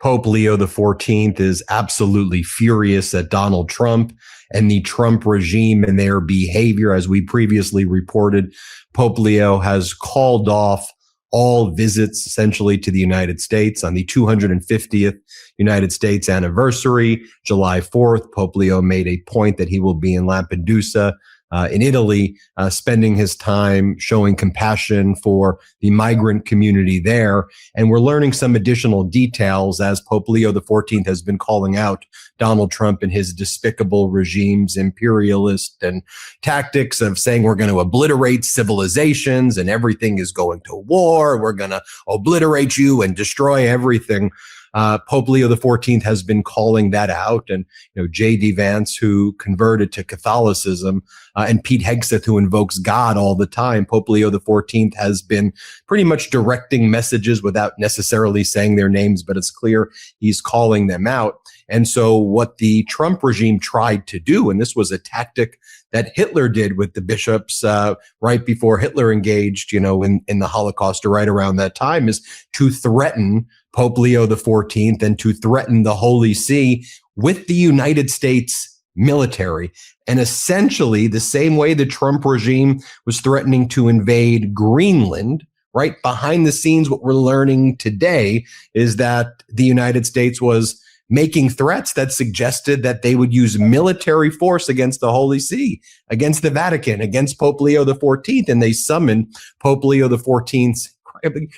Pope Leo XIV is absolutely furious at Donald Trump and the Trump regime and their behavior. As we previously reported, Pope Leo has called off all visits essentially to the United States on the 250th United States anniversary. July 4th, Pope Leo made a point that he will be in Lampedusa, in Italy, spending his time showing compassion for the migrant community there. And we're learning some additional details as Pope Leo XIV has been calling out Donald Trump and his despicable regime's imperialist and tactics of saying we're going to obliterate civilizations and everything is going to war. We're going to obliterate you and destroy everything. Pope Leo XIV has been calling that out. And, J.D. Vance, who converted to Catholicism, and Pete Hegseth, who invokes God all the time, Pope Leo XIV has been pretty much directing messages without necessarily saying their names, but it's clear he's calling them out. And so what the Trump regime tried to do, and this was a tactic that Hitler did with the bishops right before Hitler engaged, in the Holocaust or right around that time, is to threaten Pope Leo XIV and to threaten the Holy See with the United States military. And essentially the same way the Trump regime was threatening to invade Greenland, right behind the scenes, what we're learning today is that the United States was making threats that suggested that they would use military force against the Holy See, against the Vatican, against Pope Leo XIV. And they summoned Pope Leo XIV's,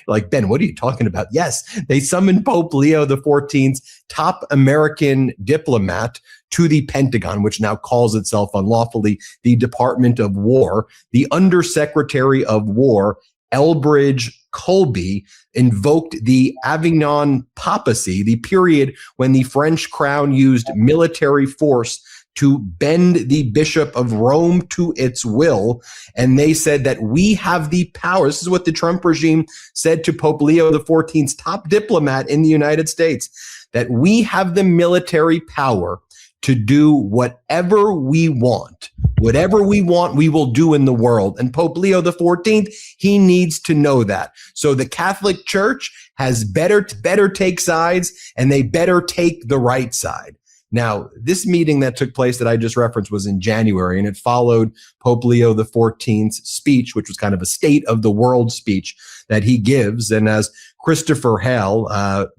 like, Ben, what are you talking about? Yes, they summoned Pope Leo XIV's top American diplomat to the Pentagon, which now calls itself unlawfully the Department of War. The Undersecretary of War, Elbridge Colby, invoked the Avignon papacy, the period when the French crown used military force to bend the Bishop of Rome to its will. And they said that we have the power. This is what the Trump regime said to Pope Leo XIV's top diplomat in the United States, that we have the military power to do whatever we want. Whatever we want, we will do in the world. And Pope Leo XIV, he needs to know that. So the Catholic Church has better take sides, and they better take the right side. Now, this meeting that took place that I just referenced was in January, and it followed Pope Leo XIV's speech, which was kind of a state of the world speech that he gives. And as Christopher Hale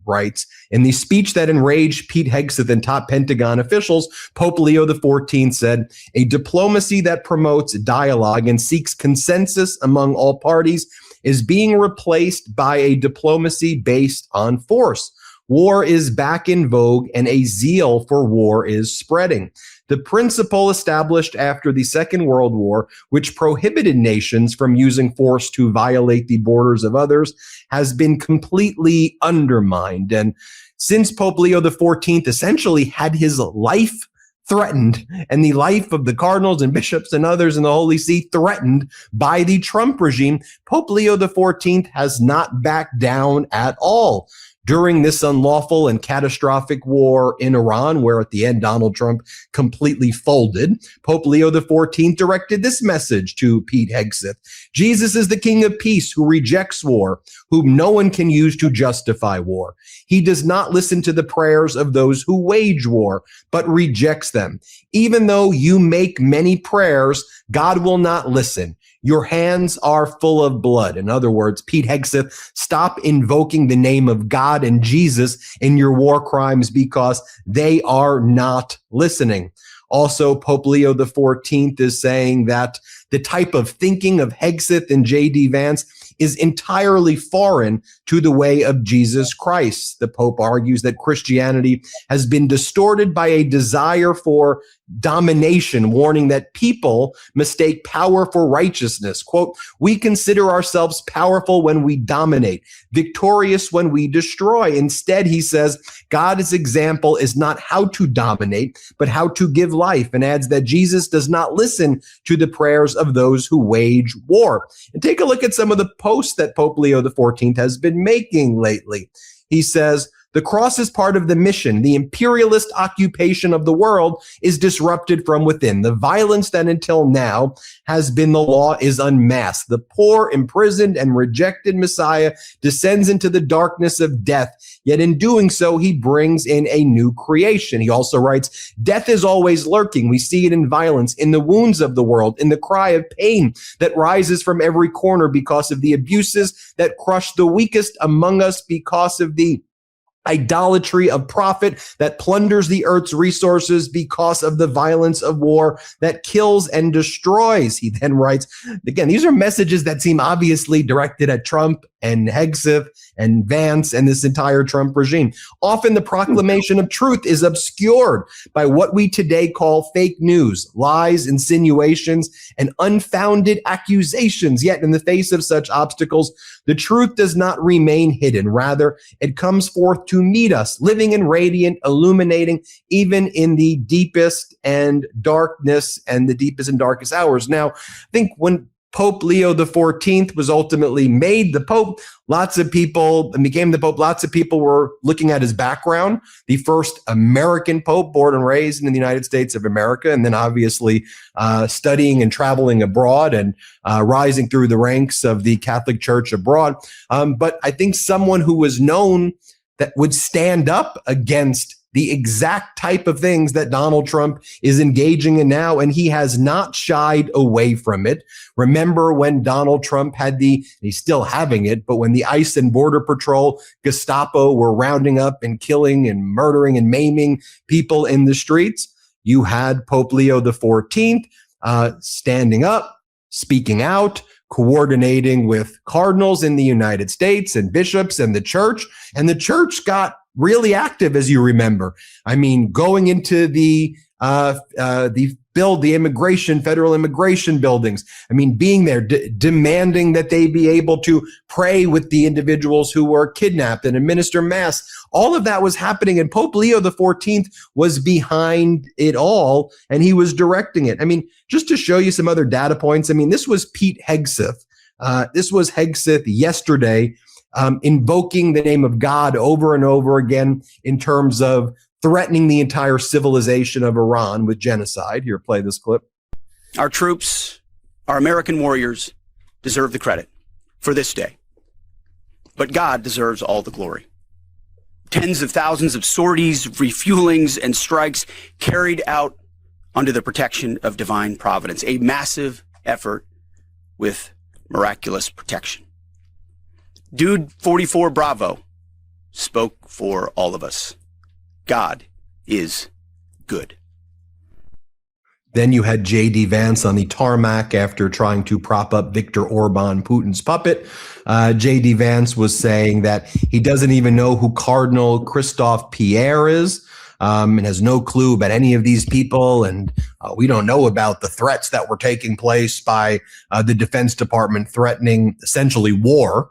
writes, in the speech that enraged Pete Hegseth and top Pentagon officials, Pope Leo XIV said, a diplomacy that promotes dialogue and seeks consensus among all parties is being replaced by a diplomacy based on force. War is back in vogue and a zeal for war is spreading. The principle established after the Second World War, which prohibited nations from using force to violate the borders of others, has been completely undermined. And since Pope Leo XIV essentially had his life threatened and the life of the cardinals and bishops and others in the Holy See threatened by the Trump regime, Pope Leo XIV has not backed down at all. During this unlawful and catastrophic war in Iran, where at the end Donald Trump completely folded, Pope Leo XIV directed this message to Pete Hegseth. Jesus is the King of Peace who rejects war, whom no one can use to justify war. He does not listen to the prayers of those who wage war, but rejects them. Even though you make many prayers, God will not listen. Your hands are full of blood. In other words, Pete Hegseth, stop invoking the name of God and Jesus in your war crimes because they are not listening. Also, Pope Leo XIV is saying that the type of thinking of Hegseth and J.D. Vance is entirely foreign to the way of Jesus Christ. The Pope argues that Christianity has been distorted by a desire for domination, warning that people mistake power for righteousness. Quote, we consider ourselves powerful when we dominate, victorious when we destroy. Instead, he says, God's example is not how to dominate, but how to give life, and adds that Jesus does not listen to the prayers of those who wage war. And take a look at some of the posts that Pope Leo XIV has been making lately. He says, The cross is part of the mission. The imperialist occupation of the world is disrupted from within. The violence that until now has been the law is unmasked. The poor, imprisoned, and rejected Messiah descends into the darkness of death. Yet in doing so, he brings in a new creation. He also writes, death is always lurking. We see it in violence, in the wounds of the world, in the cry of pain that rises from every corner because of the abuses that crush the weakest among us, because of the idolatry of profit that plunders the earth's resources, because of the violence of war that kills and destroys. He then writes, again, these are messages that seem obviously directed at Trump and Hegseth and Vance and this entire Trump regime. Often the proclamation of truth is obscured by what we today call fake news, lies, insinuations, and unfounded accusations. Yet in the face of such obstacles, the truth does not remain hidden. Rather, it comes forth to meet us, living and radiant, illuminating even in the deepest and darkness and the deepest and darkest hours. Now, I think when Pope Leo XIV was ultimately made the Pope, lots of people became the Pope. Lots of people were looking at his background, the first American Pope born and raised in the United States of America, and then obviously studying and traveling abroad and rising through the ranks of the Catholic Church abroad. But I think someone who was known that would stand up against the exact type of things that Donald Trump is engaging in now, and he has not shied away from it. Remember when Donald Trump had he's still having it, but when the ICE and Border Patrol, Gestapo were rounding up and killing and murdering and maiming people in the streets, you had Pope Leo XIV standing up, speaking out, coordinating with cardinals in the United States and bishops and the church got really active, as you remember. I mean, going into the federal immigration buildings. I mean, being there, demanding that they be able to pray with the individuals who were kidnapped and administer mass. All of that was happening, and Pope Leo XIV was behind it all, and he was directing it. I mean, just to show you some other data points, I mean, this was Pete Hegseth. This was Hegseth yesterday, invoking the name of God over and over again in terms of threatening the entire civilization of Iran with genocide. Here, play this clip. Our troops, our American warriors, deserve the credit for this day. But God deserves all the glory. Tens of thousands of sorties, refuelings, and strikes carried out under the protection of divine providence. A massive effort with miraculous protection. Dude 44 Bravo spoke for all of us. God is good. Then you had J.D. Vance on the tarmac after trying to prop up Viktor Orban, Putin's puppet. J.D. Vance was saying that he doesn't even know who Cardinal Christophe Pierre is, and has no clue about any of these people. And we don't know about the threats that were taking place by the Defense Department threatening essentially war,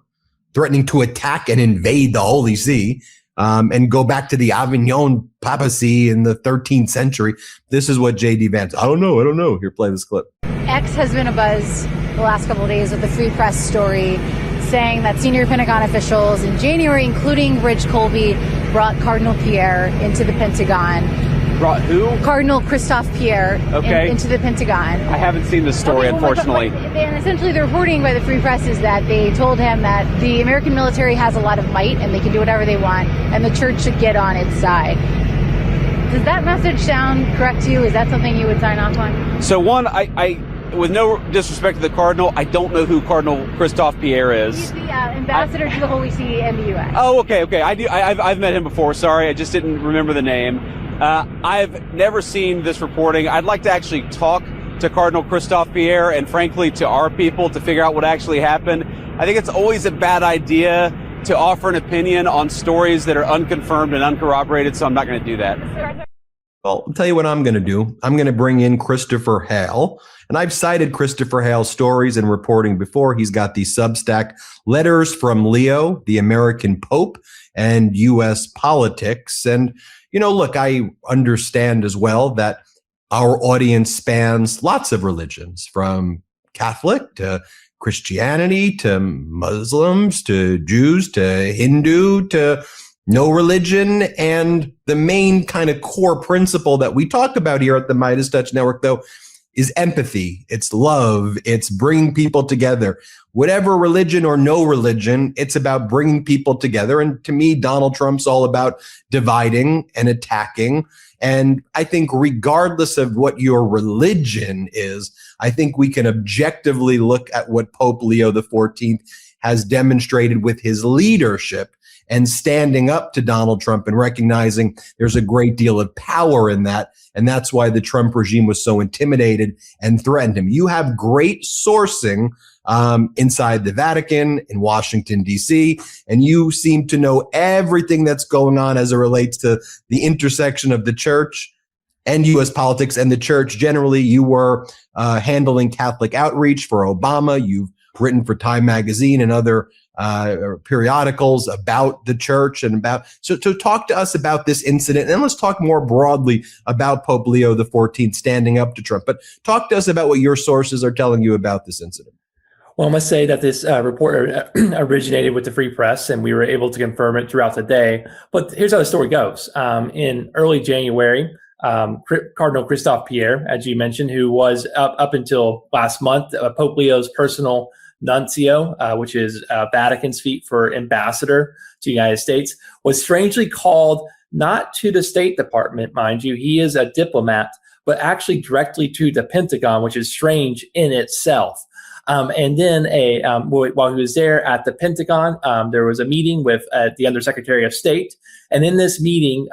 threatening to attack and invade the Holy See. And go back to the Avignon papacy in the 13th century. This is what J.D. Vance, I don't know. Here, play this clip. X has been abuzz the last couple of days with the Free Press story saying that senior Pentagon officials in January, including Rich Colby, brought Cardinal Pierre into the Pentagon. Brought who? Cardinal Christophe Pierre into the Pentagon. I haven't seen this story, unfortunately. And essentially the reporting by the Free Press is that they told him that the American military has a lot of might and they can do whatever they want, and the church should get on its side. Does that message sound correct to you? Is that something you would sign off on? So one, I with no disrespect to the Cardinal, I don't know who Cardinal Christophe Pierre is. He's the ambassador to the Holy See and the U.S. Oh, okay. I've met him before. Sorry, I just didn't remember the name. I've never seen this reporting. I'd like to actually talk to Cardinal Christophe Pierre and, frankly, to our people to figure out what actually happened. I think it's always a bad idea to offer an opinion on stories that are unconfirmed and uncorroborated, so I'm not going to do that. Well, I'll tell you what I'm going to do. I'm going to bring in Christopher Hale. And I've cited Christopher Hale's stories and reporting before. He's got the Substack Letters from Leo, the American Pope, and U.S. Politics. And, you know, look, I understand as well that our audience spans lots of religions, from Catholic to Christianity to Muslims to Jews to Hindu to no religion. And the main kind of core principle that we talk about here at the MeidasTouch Network, though, is empathy. It's love. It's bringing people together. Whatever religion or no religion, it's about bringing people together. And to me, Donald Trump's all about dividing and attacking. And I think regardless of what your religion is, I think we can objectively look at what Pope Leo XIV has demonstrated with his leadership and standing up to Donald Trump and recognizing there's a great deal of power in that. And that's why the Trump regime was so intimidated and threatened him. You have great sourcing inside the Vatican in Washington, D.C., and you seem to know everything that's going on as it relates to the intersection of the church and U.S. politics and the church generally. You were handling Catholic outreach for Obama. You've written for Time Magazine and other periodicals about the church and about. So talk to us about this incident, and let's talk more broadly about Pope Leo XIV standing up to Trump. But talk to us about what your sources are telling you about this incident. Well, I must say that this report originated with the Free Press, and we were able to confirm it throughout the day. But here's how the story goes. In early January, Cardinal Christophe Pierre, as you mentioned, who was up until last month, Pope Leo's personal nuncio, which is Vatican's feet for ambassador to the United States, was strangely called not to the State Department, mind you. He is a diplomat, but actually directly to the Pentagon, which is strange in itself. And then while he was there at the Pentagon, there was a meeting with the Undersecretary of State. And in this meeting,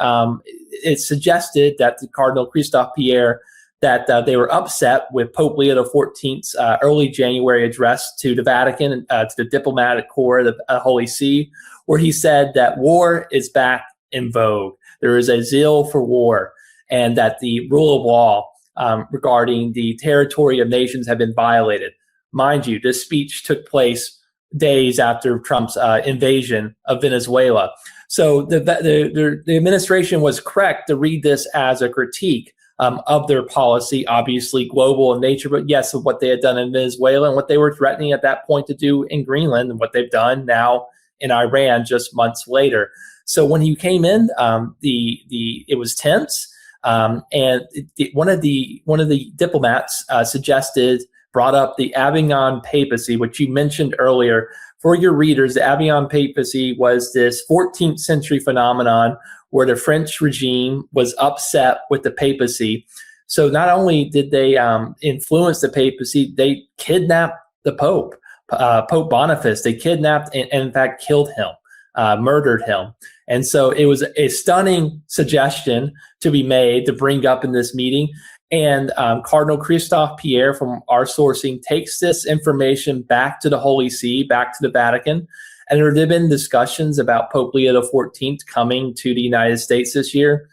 it suggested that the Cardinal Christophe Pierre, that they were upset with Pope Leo XIV's early January address to the Vatican, to the diplomatic corps of the Holy See, where he said that war is back in vogue. There is a zeal for war, and that the rule of law regarding the territory of nations have been violated. Mind you, this speech took place days after Trump's invasion of Venezuela. So the administration was correct to read this as a critique of their policy, obviously global in nature, but yes, of what they had done in Venezuela and what they were threatening at that point to do in Greenland and what they've done now in Iran just months later. So when he came in, it was tense, and one of the diplomats brought up the Avignon papacy, which you mentioned earlier. For your readers, the Avignon papacy was this 14th century phenomenon where the French regime was upset with the papacy. So not only did they influence the papacy, they kidnapped the Pope, Pope Boniface. They kidnapped and in fact killed him, murdered him. And so it was a stunning suggestion to be made to bring up in this meeting. And Cardinal Christophe Pierre, from our sourcing, takes this information back to the Holy See, back to the Vatican. And there have been discussions about Pope Leo XIV coming to the United States this year,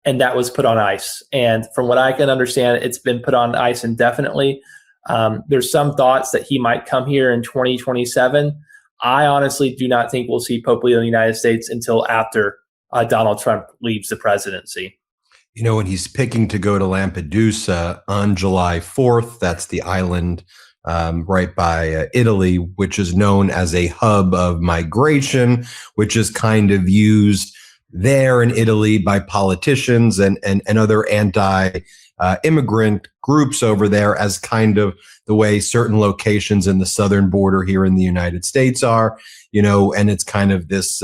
and that was put on ice. And from what I can understand, it's been put on ice indefinitely. There's some thoughts that he might come here in 2027. I honestly do not think we'll see Pope Leo in the United States until after Donald Trump leaves the presidency. You know, when he's picking to go to Lampedusa on July 4th, that's the island right by Italy, which is known as a hub of migration, which is kind of used there in Italy by politicians and other anti-immigrant groups over there as kind of the way certain locations in the southern border here in the United States are, you know, and it's kind of this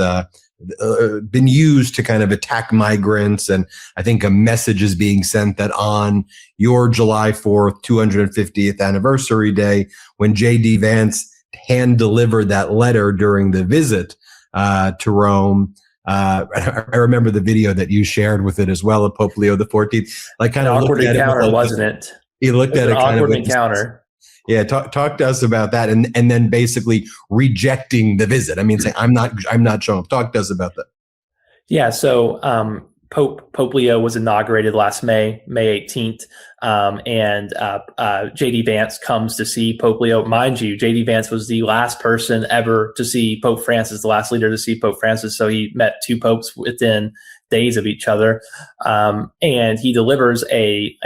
been used to kind of attack migrants. And I think a message is being sent that on your July 4th, 250th anniversary day, when J.D. Vance hand delivered that letter during the visit to Rome. I remember the video that you shared with it as well of Pope Leo XIV. Like kind of awkward encounter, like, wasn't it? He looked at it kind of awkward encounter. Yeah, talk to us about that, and then basically rejecting the visit. I mean, saying I'm not showing up. Talk to us about that. Yeah, so Pope Leo was inaugurated last May 18th, and J.D. Vance comes to see Pope Leo. Mind you, J.D. Vance was the last person ever to see Pope Francis, the last leader to see Pope Francis. So he met two popes within days of each other, and he delivers a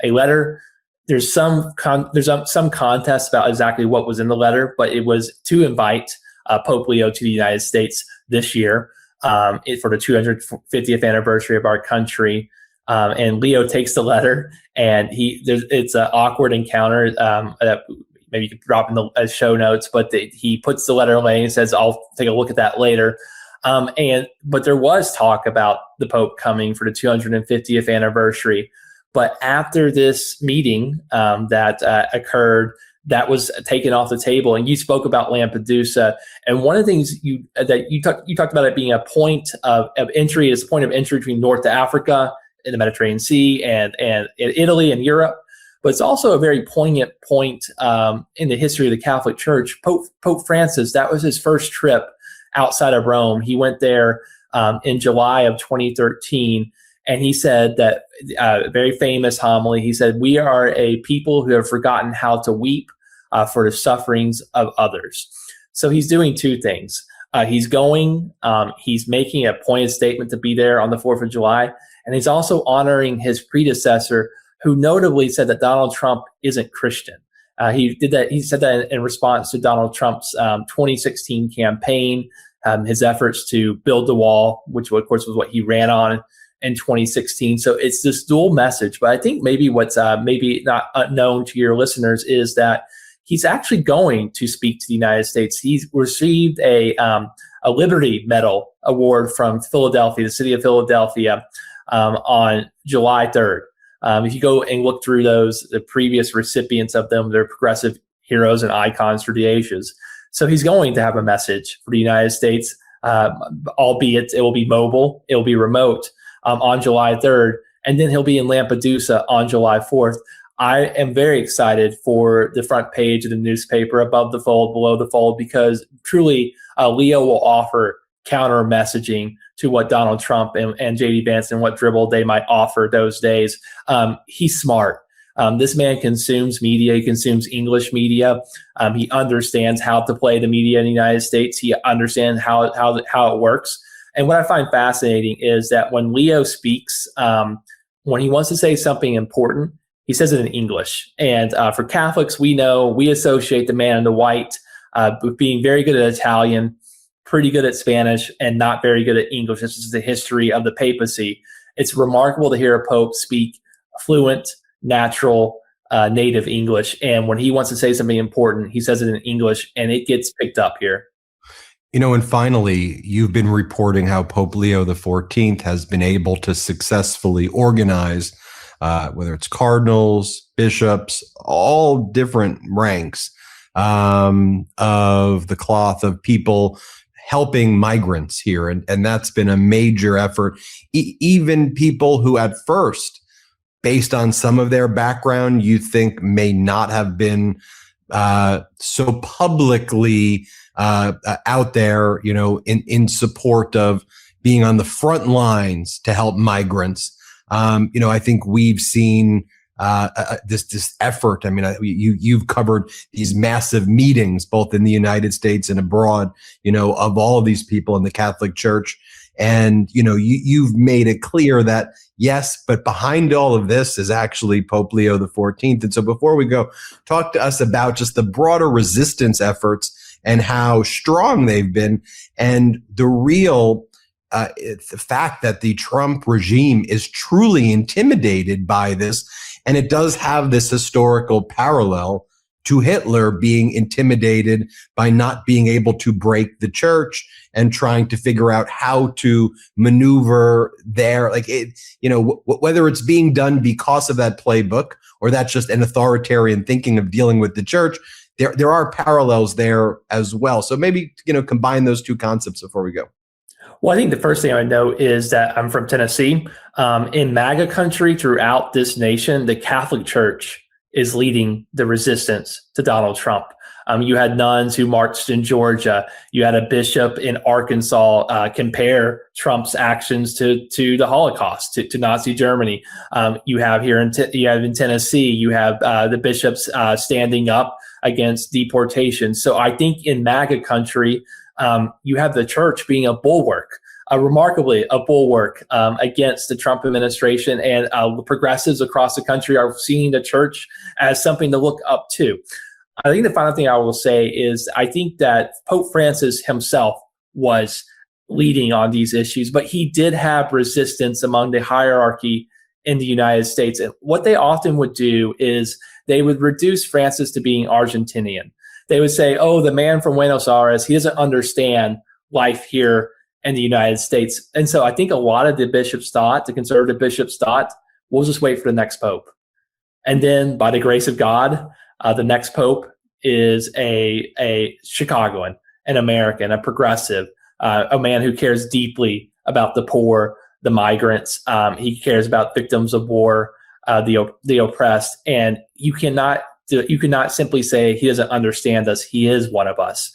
letter. There's some contest about exactly what was in the letter, but it was to invite Pope Leo to the United States this year. for the 250th anniversary of our country. And Leo takes the letter, and it's an awkward encounter that maybe you could drop in the show notes, but he puts the letter away and says, I'll take a look at that later. But there was talk about the Pope coming for the 250th anniversary. But after this meeting that occurred, that was taken off the table. And you spoke about Lampedusa, and one of the things you talked about it being a point of entry, is a point of entry between North Africa in the Mediterranean Sea and Italy and Europe. But it's also a very poignant point in the history of the Catholic Church. Pope Francis, that was his first trip outside of Rome. He went there in July of 2013, and he said that a very famous homily. He said, "We are a people who have forgotten how to weep for the sufferings of others." So he's doing two things. He's making a pointed statement to be there on the 4th of July, and he's also honoring his predecessor, who notably said that Donald Trump isn't Christian. He said that in response to Donald Trump's 2016 campaign, his efforts to build the wall, which of course was what he ran on in 2016. So it's this dual message. But I think maybe what's maybe not unknown to your listeners is that he's actually going to speak to the United States. He's received a Liberty Medal award from Philadelphia, the city of Philadelphia, on July 3rd. If you go and look through the previous recipients of them, they're progressive heroes and icons for the ages. So he's going to have a message for the United States, albeit it will be mobile, it will be remote on July 3rd, and then he'll be in Lampedusa on July 4th. I am very excited for the front page of the newspaper, above the fold, below the fold, because truly Leo will offer counter messaging to what Donald Trump and J.D. Vance and what dribble they might offer those days. He's smart. This man consumes media. He consumes English media. He understands how to play the media in the United States. He understands how it works. And what I find fascinating is that when Leo speaks, when he wants to say something important, he says it in English. And for Catholics, we associate the man in the white with being very good at Italian, pretty good at Spanish, and not very good at English. This is the history of the papacy. It's remarkable to hear a pope speak fluent, natural, native English. And when he wants to say something important, he says it in English, and it gets picked up here. And finally, you've been reporting how Pope Leo XIV has been able to successfully organize, whether it's cardinals, bishops, all different ranks of the cloth of people helping migrants here. And that's been a major effort. Even people who at first, based on some of their background, you think may not have been so publicly out there, in support of being on the front lines to help migrants. I think we've seen this effort. I mean, you've covered these massive meetings, both in the United States and abroad, of all of these people in the Catholic Church. And, you've made it clear that, yes, but behind all of this is actually Pope Leo XIV. And so before we go, talk to us about just the broader resistance efforts and how strong they've been, and the real the fact that the Trump regime is truly intimidated by this. And it does have this historical parallel to Hitler being intimidated by not being able to break the church and trying to figure out how to maneuver there. Whether it's being done because of that playbook or that's just an authoritarian thinking of dealing with the church, there are parallels there as well. So maybe, combine those two concepts before we go. Well, I think the first thing I know is that I'm from Tennessee. In MAGA country, throughout this nation, the Catholic Church is leading the resistance to Donald Trump. You had nuns who marched in Georgia. You had a bishop in Arkansas compare Trump's actions to the Holocaust, to Nazi Germany. You have here in Tennessee, you have the bishops standing up against deportation. So I think in MAGA country, you have the church being a bulwark, remarkably a bulwark against the Trump administration, and progressives across the country are seeing the church as something to look up to. I think the final thing I will say is I think that Pope Francis himself was leading on these issues, but he did have resistance among the hierarchy in the United States. And what they often would do is they would reduce Francis to being Argentinian. They would say, oh, the man from Buenos Aires, he doesn't understand life here in the United States. And so I think a lot of the bishops thought, the conservative bishops thought, we'll just wait for the next pope. And then by the grace of God, the next pope is a Chicagoan, an American, a progressive, a man who cares deeply about the poor, the migrants. He cares about victims of war, the oppressed. And you cannot simply say he doesn't understand us. He is one of us.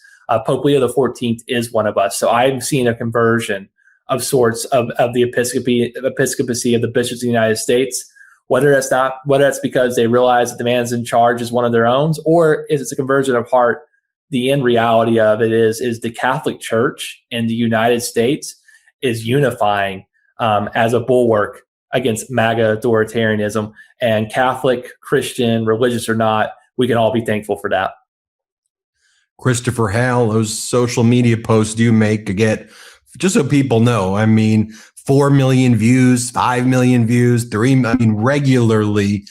Pope Leo XIV is one of us. So I'm seeing a conversion of sorts of the episcopacy of the bishops of the United States. Whether it's because they realize that the man's in charge is one of their own, or is it's a conversion of heart. The end reality of it is the Catholic Church in the United States is unifying as a bulwark against MAGA authoritarianism. And Catholic, Christian, religious or not, we can all be thankful for that. Christopher Hale, those social media posts you make get, just so people know, I mean, 4 million views, 5 million views, regularly.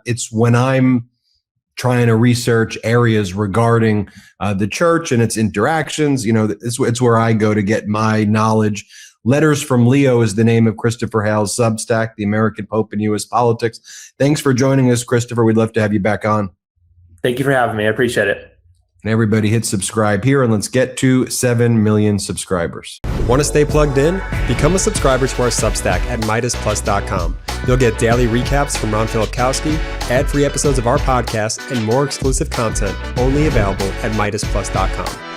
It's when I'm trying to research areas regarding the church and its interactions, it's where I go to get my knowledge. Letters from Leo is the name of Christopher Hale's Substack, The American Pope in U.S. Politics. Thanks for joining us, Christopher. We'd love to have you back on. Thank you for having me. I appreciate it. And everybody hit subscribe here, and let's get to 7 million subscribers. Want to stay plugged in? Become a subscriber to our Substack at MeidasPlus.com. You'll get daily recaps from Ron Filipkowski, ad-free episodes of our podcast, and more exclusive content only available at MeidasPlus.com.